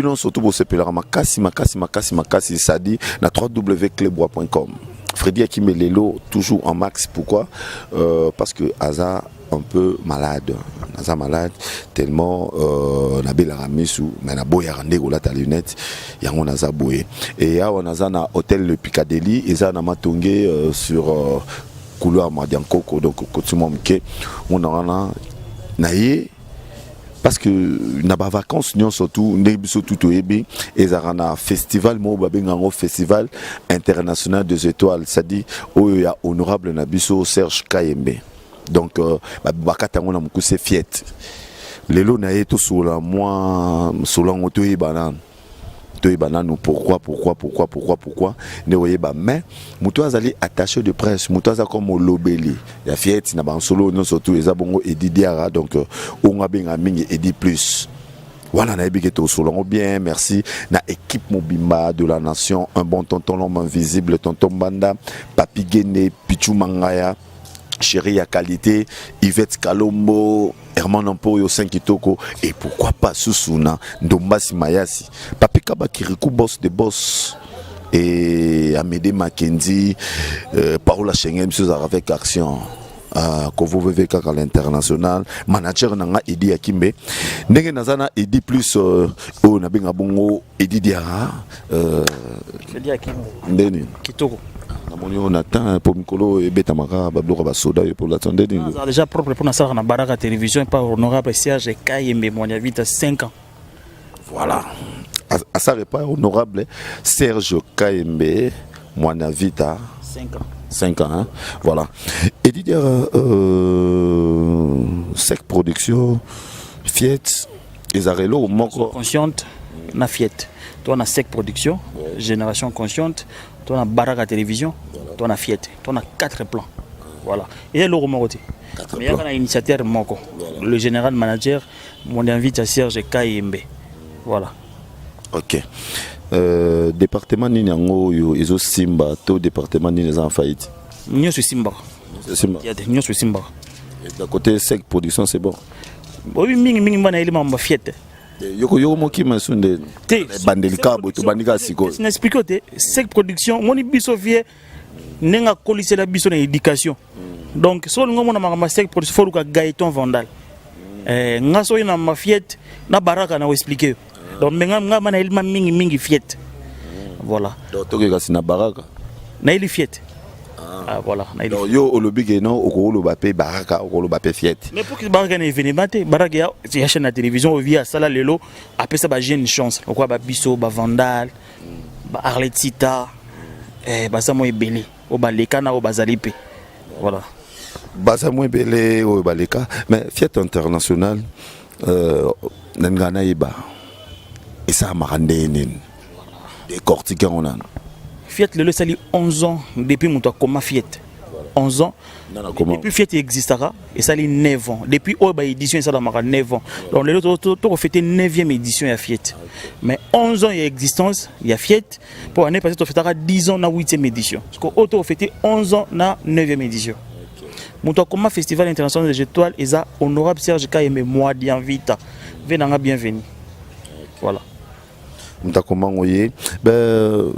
bino surtout pour se peler makasi ça dit na www.clebois.com. Freddy Akime Lelo toujours en max. Pourquoi? Parce que Aza un peu malade. Aza malade tellement Nabil Aramisou mais na boya rande gola ta lunette yango naza boye. Et ya on aza na hôtel le Piccadilly eza na matongé sur couloir Madiankoko donc kotumo mke on a naye parce que na ba vacances nyon surtout ndebiso tout ebi ezarana festival mo babengango festival international des étoiles, ça dit oyo ya honorable nabiso Serge Kayembe. Donc bakatango na mukuse fiette lelo na yeto sola moi solango to ebana nous pourquoi ne voyez pas mais muto azali attaché de presse muto aza comme lobeli ya fiette na ban solo non surtout ezabongo Edi Diara donc on a bien mingi Edi plus voilà na ebike to solo bien merci na équipe Mobimba de la nation un bon tonton l'homme invisible tonton Banda Papi Gene Pichu Mangaya Chéri à qualité, Yvette Kalombo, Herman Ampoyo 5 Kitoko et pourquoi pas Susuna, Ndombasi Mayasi, Papi Kaba Kirikou boss de boss et Amédée Mackenzie, Paola Schengen avec Action. Kovo VVK à l'international, manager nanga Edi Akimbe, ndenge nazana Edi plus o nabinga bongo Edi Diara, Edi Akimbe, ndeni Kitoko. On attend pour Mikolo et Betamara, Bablo Rabasoda pour l'attendre. Déjà propre pour Nassar na Baraka Télévision par honorable Serge Kayembe Monia Vita 5 ans. Voilà. À ça répond honorable Serge Kayembe Monia Vita 5 ans. 5 ans, hein? Voilà. Et dire Sec Production, Fiat, Ezarelo, Moko. Consciente, na Fiat. Toi, on a Sec Production, Génération Consciente. Toi, on a Baraka Télévision, toi, on a Fiat, toi, on a 4 plans. Voilà. Et le Romoroté. Mais il y a un initiateur Moko, le général manager, mon invite à Serge Kayembe. Voilà. Ok. Département Ninyango, Iso Simba, tout département Ninyango en faillite. Nyo sur Simba. Simba. Nyo sur Simba. Et d'un côté, Sec Production, c'est bon. Oui, mingi mana élément ma Fiat. Yoko moki masunde bandelika boto bandika siko n'explique te Sec Production moni biso vie nenga kolise la biso na éducation donc so ngo mona ma Sec Production faut ka Gaëton Vandal ngaso ina ma Fiat na Baraka na expliquer donc menga mana ilma mingi Fiat voilà donc to ke na Baraka na ili Fiat. Ah voilà. Donc yo olobige non okolo bapé Baraka okolo bapé Fiat. Mais pour que Baraka ne vienne pas Baraka ya chaîne de télévision via sala lelo après ça ba j'ai une chance. Pourquoi ba biso ba Vandal ba Arletita ba samo ebele o ba lekana o bazalipe. Voilà. Ba samo ebele o baleka mais Fiat international nangana iba. Et ça marande nen. Des cortiquants on a. Fiat le sali 11 ans depuis mon coma Fiat. 11 ans. Depuis Fiat existera et ça les 9 ans. Depuis Oba édition ça dans 9 ans. Donc les autres on fêté 9e édition à Fiat. Mais 11 ans il y a existence, il y a Fiat pour année passée on fêtera 10 ans na 8e édition. Parce que auto fêté 11 ans na 9e édition. Mon coma festival international des étoiles et ça honorable Serge Kayembe moi di invita. Venanga bienvenue. Voilà. Mon coma oye ben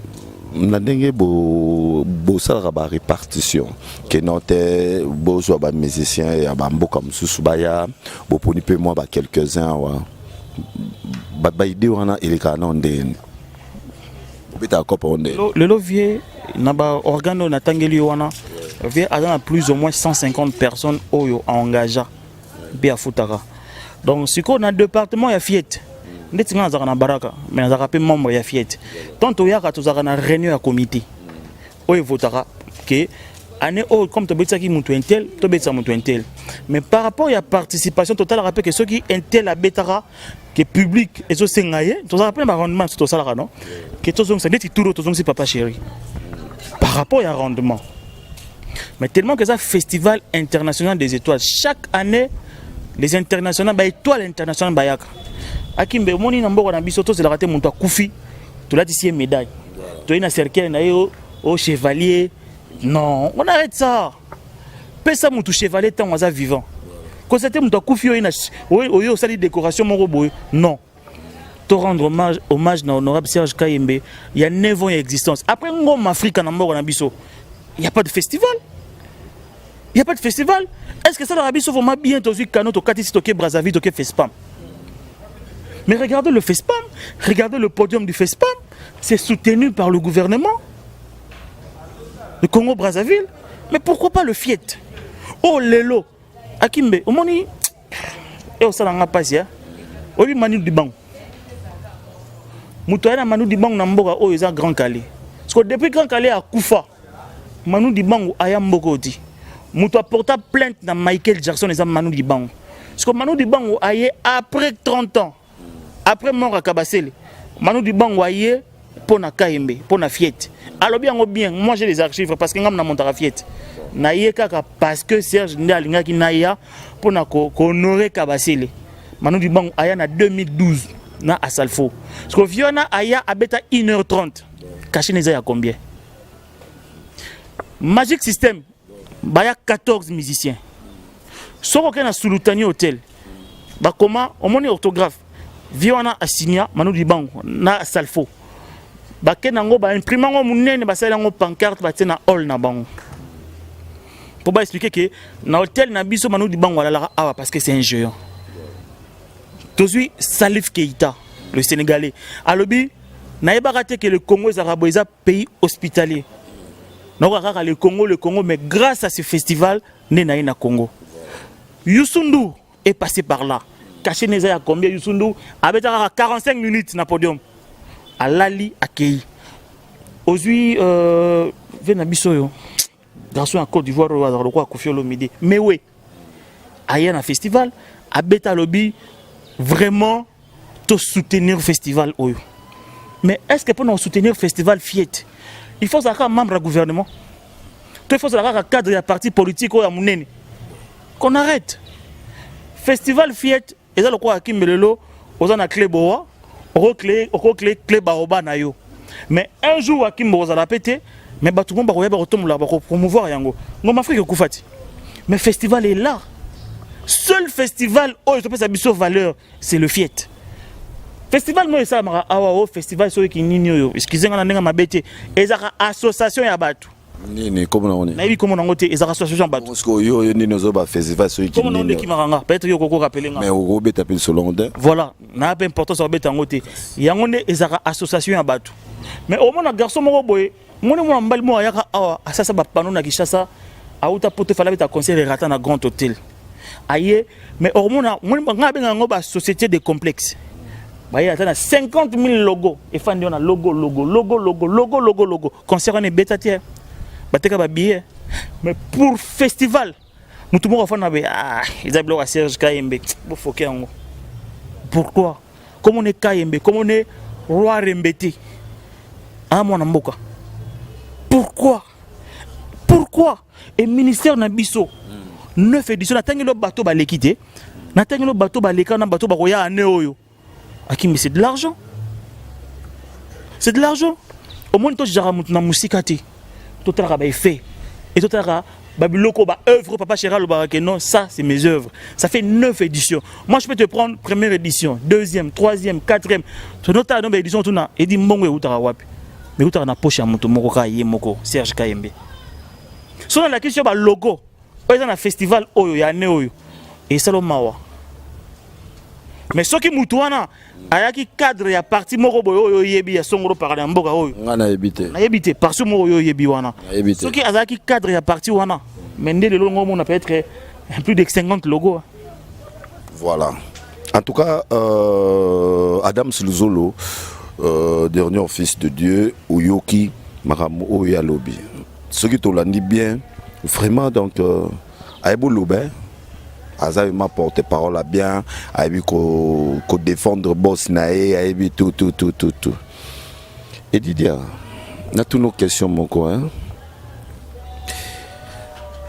na ndenge bo sala ba répartition que noté bo so ba musicien ya ba mboka mususu baya bo poni pe moi ba quelques-uns wa ba idée wana eleka na ndene bita kopa onde le levier na ba organo na tangeli wana vie a plus ou moins 150 personnes oyo engagé bien futaka donc siko na département ya Fiat ndeti nga zaka na Baraka mais na zaka pe membre ya Fiat tonto yaka to zaka na réunion ya comité oyo votaka que année oh comme to betsa ki mutu intel to betsa mutu intel mais par rapport à la participation totale rappelle que ceux qui intel a betara que public et so sengaye to zaka pe ba rendement to sala non que to zong ça ndeti touro to zong si papa chéri par rapport à rendement mais tellement que ça festival international des étoiles chaque année les internationaux ba étoile internationale bayaka Akimbe moni na mboko na biso to c'est raté monto kufi to lati ci médaille to ina cercle na yo au chevalier non on arrête ça pesa monto chevalier tant waza vivant quand c'était monto kufi yo ina oyo sali décoration moko boy non to rendre hommage na honorable Serge Kayembe. Il y a 9 ans d'existence. Après Ngom Afrique en Ambo Nabiso, il n'y a pas de festival. Il n'y a pas de festival. Est-ce que ça l'Arabie sauf vraiment bien tozu Kano to Katisi to Brazzaville to FESPAM? Mais regardez le FESPAM, regardez le podium du FESPAM, c'est soutenu par le gouvernement. Le Congo-Brazzaville. Mais pourquoi pas le FIET? Oh Lelo, Akimbe, au moni, et au salanga pasia, obi Manu Dibango. Moutoyana Manu Dibango Namboga, oh, ils ont Grand Calais. Parce que depuis Grand Calais à Koufa, Manu Dibango a Yambogo dit. Mouto a porté plainte dans Michael Jackson et Manu Dibango. Parce que Manu Dibango a eu après 30 ans, après mort à Kabasele, Manu Dibango a eu pour na Kayembe, pour na Fiette. Alors bien, moi j'ai les archives parce que je suis monté à Fiette. Parce que Serge Ndalinga qui naïa pour honorer Kabasele. Manu Dibango a eu en 2012 na Asalfo. Parce que Fiona a eu à 1h30. Caché les à combien? Magic System. Il y a 14 musiciens. Si on a Sultani Hotel, comment on est orthographe, Viona Assinia, Manu Dibango, na Salfo. Bakenango ba imprimant munene basala ngo pancarte batena hall na bango. Pour ba expliquer que na hôtel na biso Manu Dibango la awa parce que c'est un géant. Tozui Salif Keita, le Sénégalais. Alobi na yebaraté que le Congo est arabo est un pays hospitalier. Le Congo, mais grâce à ce festival, Nenaï na Congo. Youssou est passé par là. Caché Neza à combien Youssou avait 45 minutes na podium. À Lali accueilli. Aujourd'hui, Venabisoyo, garçon à Côte d'Ivoire, le roi Kofi Olomide. Mais oui, ailleurs un festival, à Beta Lobby, vraiment, tout soutenir le festival. Mais est-ce que pour nous soutenir le festival Fiet? Il faut savoir membre du gouvernement. Il faut savoir cadre de parti politique ou qu'on arrête. Festival Fiet, et ça le quoi à Kimbelelo, aux en a clé boa, au clé baoba na yo. Mais un jour à Kimbo la pété, mais tout le monde va retomber là pour promouvoir yango. Non Afrique Koufati. Mais festival est là. Seul festival où je peux sa valeur, c'est le Fiet. Festival moi ça mara awa festival so ki nini yo excusez-moi na ma bête ezaka association ya batu nini comme on est na bi comme on ngote ezaka association batu parce que yo nini zo ba festival so ki comme on est ki maranga peut-être yo koko rappeler nga mais o beta pe solonde voilà na pas importance o beta ngote yango ne ezaka association ya batu mais au moins garçon moko boye moni mo mbali mo ayaka awa asasa ba pano na Kishasa auta poto fala beta conseil rata na grand hôtel aye mais au moins nga benga ngo ba société de complexe. Il y a 50 000 logos. Et fan on a logo. Concert on est bêta tiers. Bateka billet. Mais pour festival, nous tout le monde a ils ont Serge Kayembe. Pourquoi? Comme on est Kayembe, comme on est roi Rembete. Ah mon amboka. Pourquoi? Et ministère Nabiso 9 éditions. N'attendez le bateau ba l'équité. N'attendez le bateau ba l'équité. Na bateau ba roya anéoyo. Mais c'est de l'argent. C'est de l'argent. Au moins, tu as une musique, tu as fait. Et tu as œuvre, papa Chéral, non, ça, c'est mes œuvres. Ça fait 9 éditions. Moi, je peux te prendre première édition, deuxième, troisième, quatrième. Tu as une édition, tu as dit, mais tu as une poche à Moko, Serge Kayembe. Si on a la question du logo, il y a un festival, il y a un néo. Et c'est le mawa. Mais ce qui moutouana, ayaki cadre ya parti moko boyo yebi ya songoro par la mboka oyo. Na éviter. Na éviter parce que moko yebi wana. Ce qui azaki cadre ya parti wana. Mais ndé le longo on a peut-être plus de 50 logos. Voilà. En tout cas, Adam Sluzolo, dernier fils de Dieu, Uyoki Maramu Oyalobi. Ce qui te l'a dit bien, vraiment donc Aïbou Loubin. Aza m'a porté parole à bien, a vu qu'on défendre boss nae, a vu tout. Et Didier, on a toutes nos questions mon coin.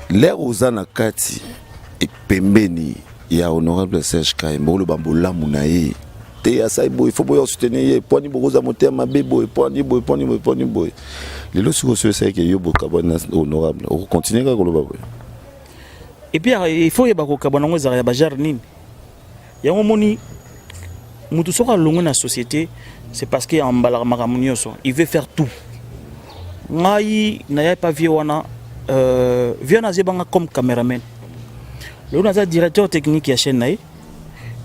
L'air aux anakati et pembeni, il y a honorable Serge Kayembe, le bamboula mounae. Te asaibo, il faut bien soutenir. Poni boza monter ma bebo, poni boy. Les lois sur ce c'est que yobo kabana honorable. On continue à le et puis il faut y avoir un cabanango za bajar nini yango moni mutu soka longo na société c'est parce que ambala makamunyoso il veut faire tout ngai na ya pas vie wana vient na zebanga comme caméraman le naza directeur technique ya chaîne nae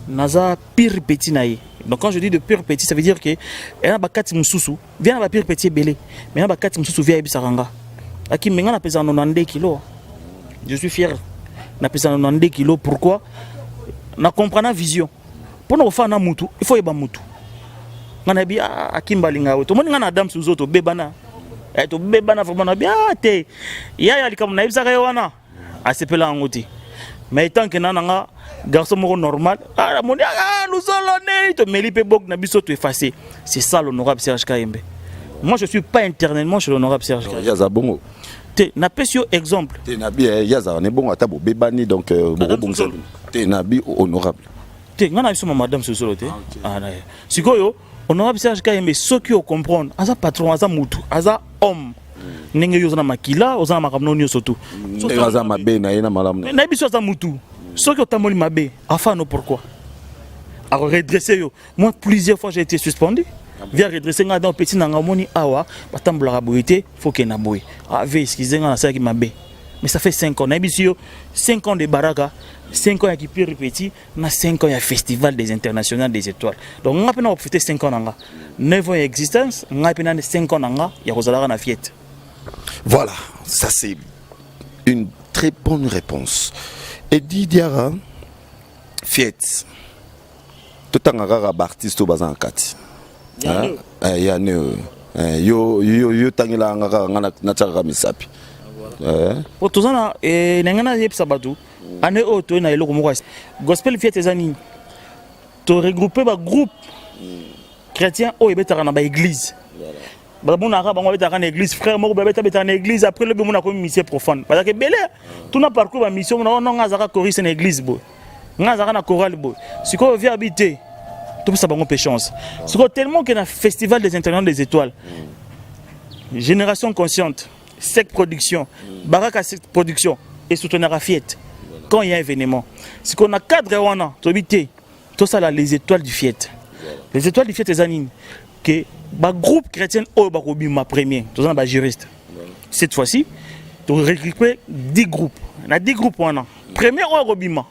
naza pire petit nae. Donc quand je dis de pire petit ça veut dire que ena ba kati mususu vient na ba pire petit belé mais na ba kati mususu via ibisaranga aki menga na pesa 92 kg. Je suis fier na pesa 92 kg. Pourquoi na comprendre vision pour na faire na mutu il faut yeba mutu ngana bi akimbalinga to moni ngana Adam suzo to bebana to bebana vraiment na bien te ya likam na ibisaka wana asepela ngoti mais tant que nanga garçon moko normal moni nous allons to melipe bok na biso to effacer. C'est ça l'honorable Serge Kayembe. Moi je suis pas internellement chez l'honorable Serge Kayembe. Ya za bongo te na pesio exemple te na bi ya za ne bongo ata bo bebani donc boko bongso te na bi honorable te ngana biso madame Sosolo te sikoyo honorable Serge Kayembe soki o comprendre aza patron aza mutu aza homme nenge yo na makila ozana makamno nyo sotu aza mabe na yena malamu na biso aza mutu soki otamoli mabe afano pourquoi a redresser yo moi plusieurs fois j'ai été suspendu via redresser nga dans petit nanga moni awa batambola boité faut que na boy ave excusez nga na ça qui mabe mais ça fait 5 ans na biso 5 ans de baraka 5 ans ya qui pire petit na 5 ans ya festival des internationales des étoiles donc nga pena profiter 5 ans nanga 9 ans d'existence nga pena 5 ans nanga ya kozala na fiette. Voilà, ça c'est une très bonne réponse. Et Didiara fiette tout un rare artiste au bazan kati ya ne yo tangela ngana na tsaka misapi pour tout ça na ngana yep sabatu ane auto na eloko moko gospel fiette ezani to regrouper ba groupe chrétien o ebetaka na ba église ba mona ka bango betaka na église frère moko betaka na église après le mona comme mission profane parce que belé tout na parcours ba mission na ngazaka choriste na église bo ngazaka na chorale bo siko via habiter tout ça bango chance siko tellement que na festival des internationales des étoiles génération consciente sec production baraka sec production et soutenir Fiette quand il y a un événement c'est qu'on a cadre wana to habiter tout ça là les étoiles du Fiette les étoiles du Fiette ezanine que ba groupe chrétien au bakobima premier tout ça ba juriste cette fois-ci tu récupérer 10 groupes na 10 groupes wana premier au robima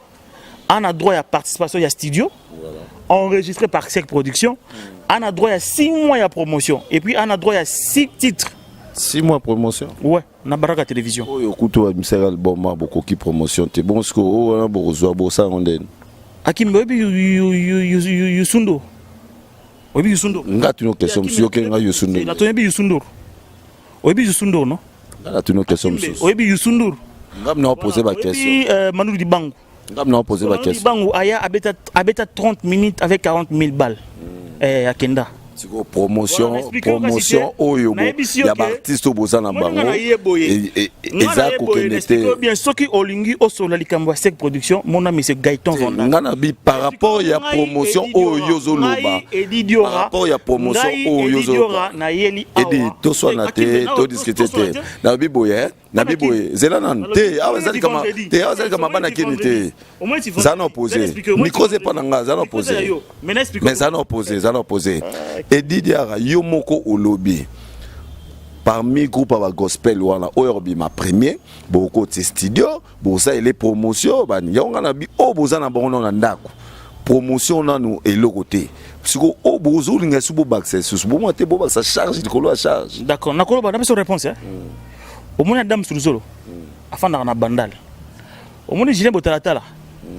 on a droit à participation à studio enregistré par Sec Production on a droit à 6 mois à promotion et puis on a droit à 6 titres 6 mois promotion ouais na baraka télévision oyo kuto wa misera album beaucoup qui promotion te bon ce que o bozo bosa onden akimbe yusundo obi yusundo ngatu no question monsieur ke nga yusundo na toyebi yusundo obi yusundo no ngatu no question monsieur obi yusundo ngam na poser ba question Manu Dibango ngam na poser ba question Dibango aya abeta 30 minutes avec 40 000 balles akenda promotion oyo ya ba artiste boza na bango eza ko connecter bien soki olingi osola likambo Sec Production mona monsieur Gaëtan Vonda ngana bi par rapport ya promotion oyo zoloba par rapport ya promotion oyo zoloba na yeli edi to so na te to discuter te na biboye zela nan te awazali kama bana kini te zana opposé micro c'est pas nanga zana opposé mais zana opposé et Didiara yo moko olobi parmi groupe à gospel wana oyorbi ma premier boko te studio bosa ele promotion bani yonga na bi o boza na bongo na ndako promotion nanu eloko te siko o bozo linga subo access subo mo te bo ba sa charge likolo a charge d'accord nakolo ba na beso réponse au mona dame sulzolo afanda na bandal au mona jine botalatala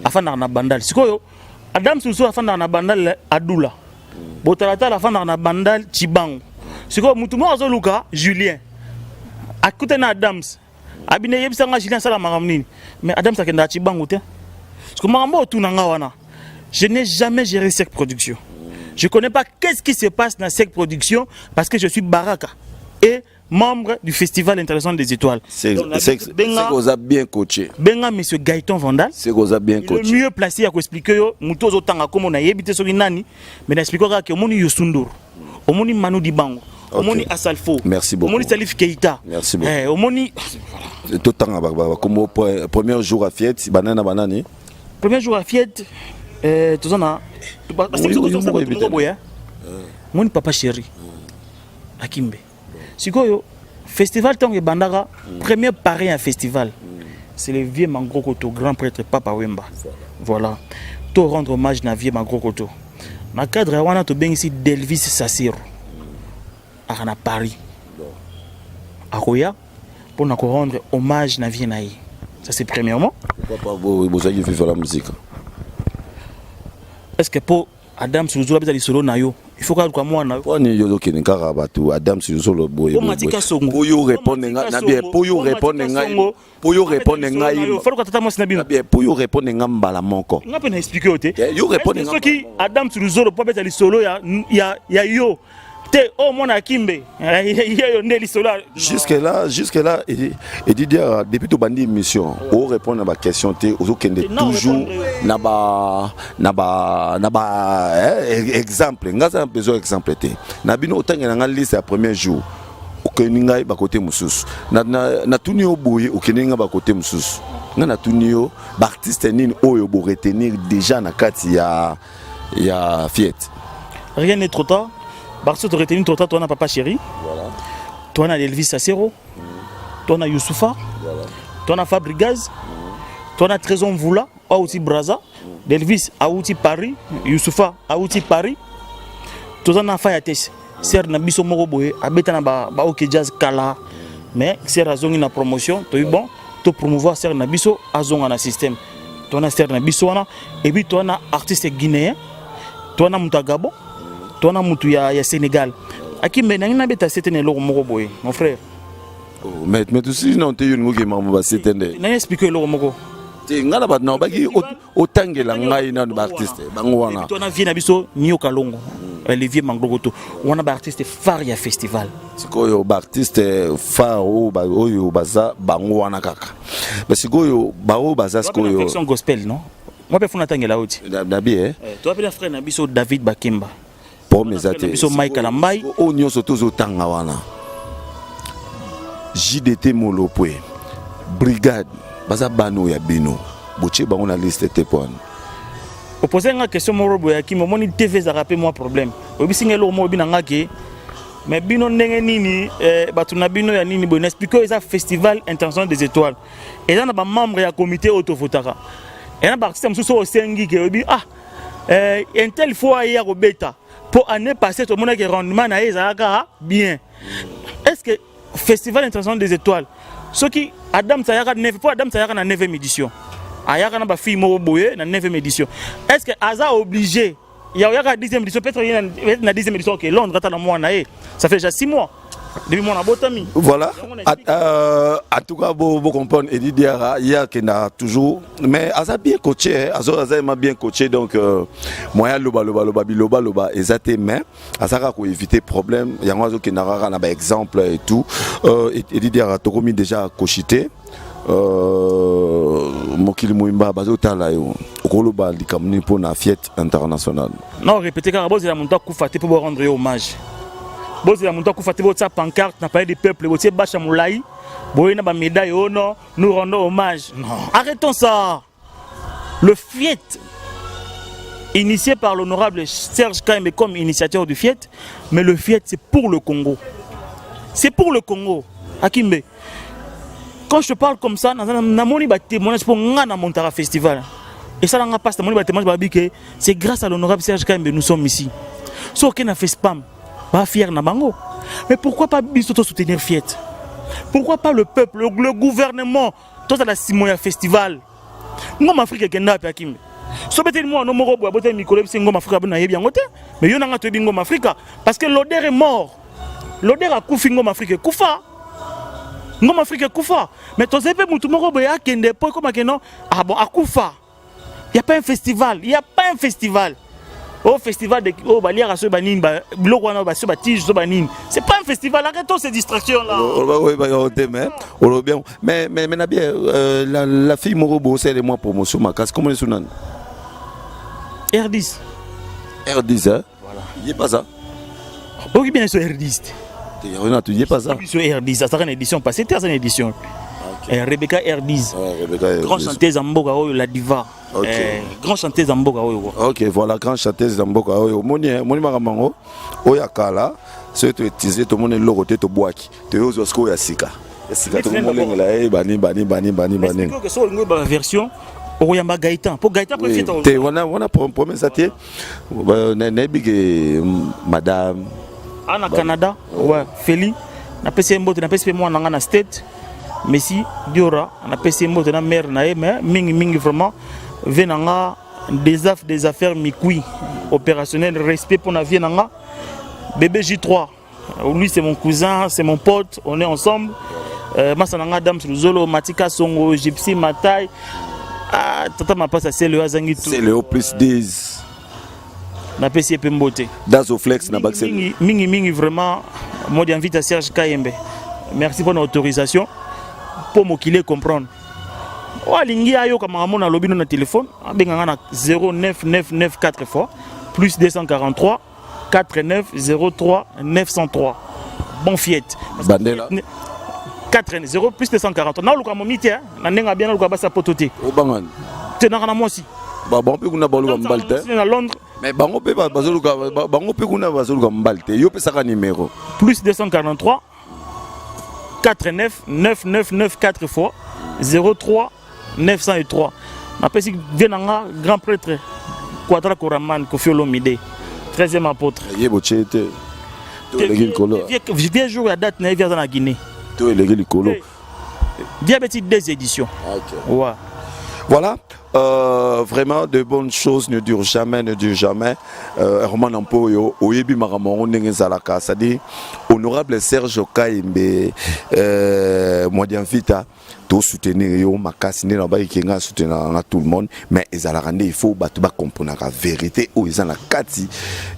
afanda na bandal sikoyo adam sulzolo afanda na bandal adula botalatala afanda na bandal chibango sikoyo mutu mo azoluka Julien akute na Adams abine yebisanga Julien sala makamnini mais Adams akenda chibango te siko makambo tunanga wana je n'ai jamais géré Sec Production je connais pas qu'est-ce qui se passe dans Sec Production parce que je suis baraka et membre du Festival international des étoiles. C'est qu'on a bien coaché. Benga monsieur Gaëtan Vandal. C'est qu'on a bien coaché. Le mieux placé à expliquer yo mutozo tanga comme on a yebité sur nani mais n'expliquera que moni Yusundur, omoni Manu Dibango, omoni Asalfo. Merci beaucoup. Omoni Salif Keita. Merci beaucoup. Omoni tout tanga comme premier jour à Fiette, banana banani. Premier jour à Fiette tout ça mon papa chéri Akimbe sikoyo festival tant que bandara premier parrain à festival c'est le vieux Mangrokoto grand prêtre Papa Wemba voilà to rendre hommage na vieux Mangrokoto na cadre wana to bengi si Delvis Sassiro à Paris akoya pour na rendre hommage na vieux naï ça c'est premièrement pourquoi pas vous allez vivre la musique est-ce que pour Adam Suzula bezali solo na yo il faut que moi na pour ni yo kini kaka batu Adam Suzula boye pour yo répondre na bien pour yo répondre ngai il faut que tata moi na bino bien pour yo répondre nga mbala moko nga pe na expliquer ote yo répondre nga qui Adam Suzula pour bezali solo ya yo te oh mon Akimbe yo ndeli solo jusque là et dit dire depuis to bandi émission on répondre à ma question te au kende toujours na ba exemple nga ça besoin exemple te na bino otanga na liste à premier jour okeninga ba côté mususu na tuni oboye okeninga ba côté mususu nga na tuni yo ba artiste nini oyo bo retenir déjà na kati ya Fiet rien n'est trop tard. Parce que tu as retenu ton toi, Papa Chéri, voilà. Toi, on Elvis Sassero, toi, on Youssoufa, voilà. Toi, on Fabrigaz, toi, on Trésor Voula, Aouti Braza, Elvis, Aouti Paris, Youssoufa, Aouti Paris, toi, on Fayates, Ser Nabiso Moroboé, Abetana Baoke Jazz Kala, mais Ser Azong na promotion, tu es bon, tu promouvoir Ser Nabiso, Azong na système, toi, on Ser Nabiso, et puis toi, on artiste guinéen, toi, on Moutagabo. Toi na mutu ya Sénégal Akimbe na beta setene lo moko boy mon frère mais tu sais non te yungo ke mama ba setene na expliquer lo moko te ngala ba na baki otangela ngai na ba artiste bango wana toi na vie na biso Nio Kalongo Olivier Mangrokoto wana ba artiste phare ya festival sikoyo ba artiste phare oyo baza bango wana kaka mais sikoyo bao baza sikoyo version gospel non moi pe funa tangela oti na bien toi pe frère na biso David Bakemba mes athées au nyo soto zotanga wana JDT Molopwe brigade baza bano ya bino boche bango na liste te pon opposer nga question moro boya ki mo moni TV za rappeler moi problème obisinga lo mo bina ngaki mais bino ndenge nini batu na bino ya nini bo n'expliquer ça festival international des étoiles et là na ba membre ya comité autofotaka et na ba artiste msuso osengi ke obi un tel fois hier au bêta pour année passée tout le monde qui rendement na ezaka bien est-ce que festival international des étoiles ce qui Adam Sayaka 9 pour Adam Sayaka na 9e édition ayaka na ba fille mo boye na 9e édition est-ce que Aza obligé il y a 10e édition peut-être na 10e édition que Londres ta na mois na ça fait déjà 6 mois depuis mon abotami voilà en tout cas vous comprendre Eddie Diarra il y a qui n'a toujours mais Aza bien coaché Aza m'a bien coaché donc moyen loba exacté mais Aza ko éviter problème il y a un qui n'a pas un exemple et tout Eddie Diarra to commis déjà coachité mokili moimba bazotala yo okoloba likamni pour na Fiet international non répéter car boss la monta kufaté pour rendre hommage boss la monta kufaté pour ça pancarte na palais des peuples boss bacha moulai boy na ba médaille oh non nous rendons hommage non arrêtons ça le Fiet initié par l'honorable Serge Kaimbe comme initiateur du Fiet mais le Fiet c'est pour le Congo Akimbe. Quand je parle comme ça, pour Montara Festival. Et ça, c'est grâce à l'honorable Serge Kaimbe nous sommes ici. Sauf qu'on a fait spam, pas fier Nabango. Mais pourquoi pas Bisoto soutenir Fiet? Pourquoi pas le peuple, le gouvernement, tout à la Simoya Festival? Nous, Afrique, qui est là, Akimbe. So peut-être moi non moro boite micro c'est ngoma Afrika bana yebi ngote mais yo nanga to yebi ngoma Afrika parce que l'odeur est mort. L'odeur a kufi ngoma Afrika kufa. Ngoma Afrika kufa. Mais to zepe mutu moko boya kende po comme que non ah bon akufa. Il y a pas un festival. Au festival de oh baliara so banine ba bloko wana ba so ba tige so banine. C'est pas un festival, arrêtons ces distractions là. Oui mais na bien la fille morobo c'est les mois promotion ma casse comment les sounan R10 hein voilà il est pas ça oui bien sur R10 tu dis pas ça sur R10 ça sera une édition passée c'est une édition Rebecca R10. Rebecca Grand R10. chanteuse en Mboka, la diva. Grand chanteuse en Mboka. Ok, voilà, grand chanteuse en Mboka. Moni Maramango, Oyakala, c'est utilisé tout le monde est logoté to boaki. Tu es aux Osco Yasika. Yasika, tout le monde est là, bani. Mais c'est que c'est une version. Oyamba Gaëtan. Pour Gaëtan, on a promis ça. Madame. En Canada, ouais, Feli. Na pesi mbote na pesi moi na state Messi Diora na pesi mbote na mère na mais mingi vraiment venanga des affaires mikui opérationnel respect pour na vie nanga bébé J3 lui c'est mon cousin, c'est mon pote, on est ensemble Masananga Dame Zolo Matika Songo Gypsy Matai tata ma passe c'est le azangi tout c'est le plus 10 na pesi pembote Dazoflex na baxel mingi vraiment moi j'invite à Serge Kayembe. Merci pour l'autorisation. Pour m'occuper comprendre. Alingi ayo comme on a lobby dans téléphone, benganga 09994 fois plus 243 49 03 903. Bon fiette. Bandela 40 plus 243. Na luka momite na nenga bien luka basa pototé. O bangan. Tenanga na mosi. Ba bon pe kuna baluka mbalte. Na Londres. Mais bango pe bazoluka bango pe kuna bazoluka mbalte. Yo pe saka numéro. Plus 243 49 9994 fois 03 903. Ma pesi venanga grand prêtre Quadra Koraman Kofi Olomide 13e apôtre. Yebo chete. To legi kolo. Vieux jour à date na via dans la Guinée. To legi kolo. Diabétique des éditions. OK. Ouais. Voilà, vraiment de bonnes choses ne durent jamais. Roman Ampoyo, Oyebi Maramoron Nengezalaka, c'est-à-dire honorable Serge Kayembe, Modian Vita, tout soutenir yo makasi ne ba ikenga soutenir tout le monde, mais ezalaka il faut batu ba comprendre la vérité ou ezala kati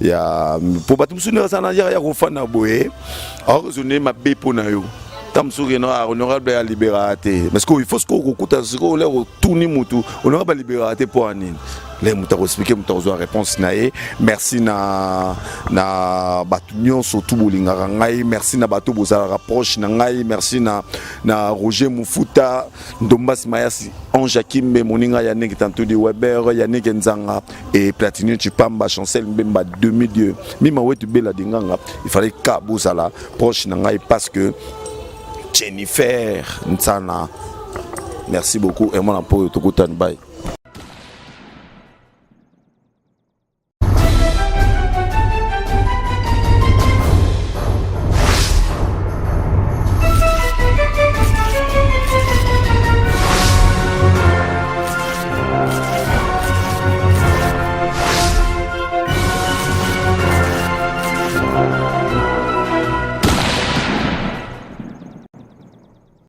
ya pour batu soutenir ça na ya ko fana boye, alors je ma be pona yo. Tamsuri no honorable à libératé parce qu'il faut ce qu'on écoute ce qu'on leur tourner mutu honorable à libératé pour anine les muta expliquer muta zo réponse naé merci na batunyon surtout bolinga ngai merci na bato bozala rapproche na ngai merci na Roger Mufuta Ndombas Mayasi Ange Kimbe moninga ya nek tantudi Weber ya nek Nzanga et Platini Chipamba Chancel Mbemba 2002 mima wetu bela dinganga il fallait ka bozala proche na ngai parce que Jennifer Nsana, merci beaucoup et mon amour, tout le temps, bye.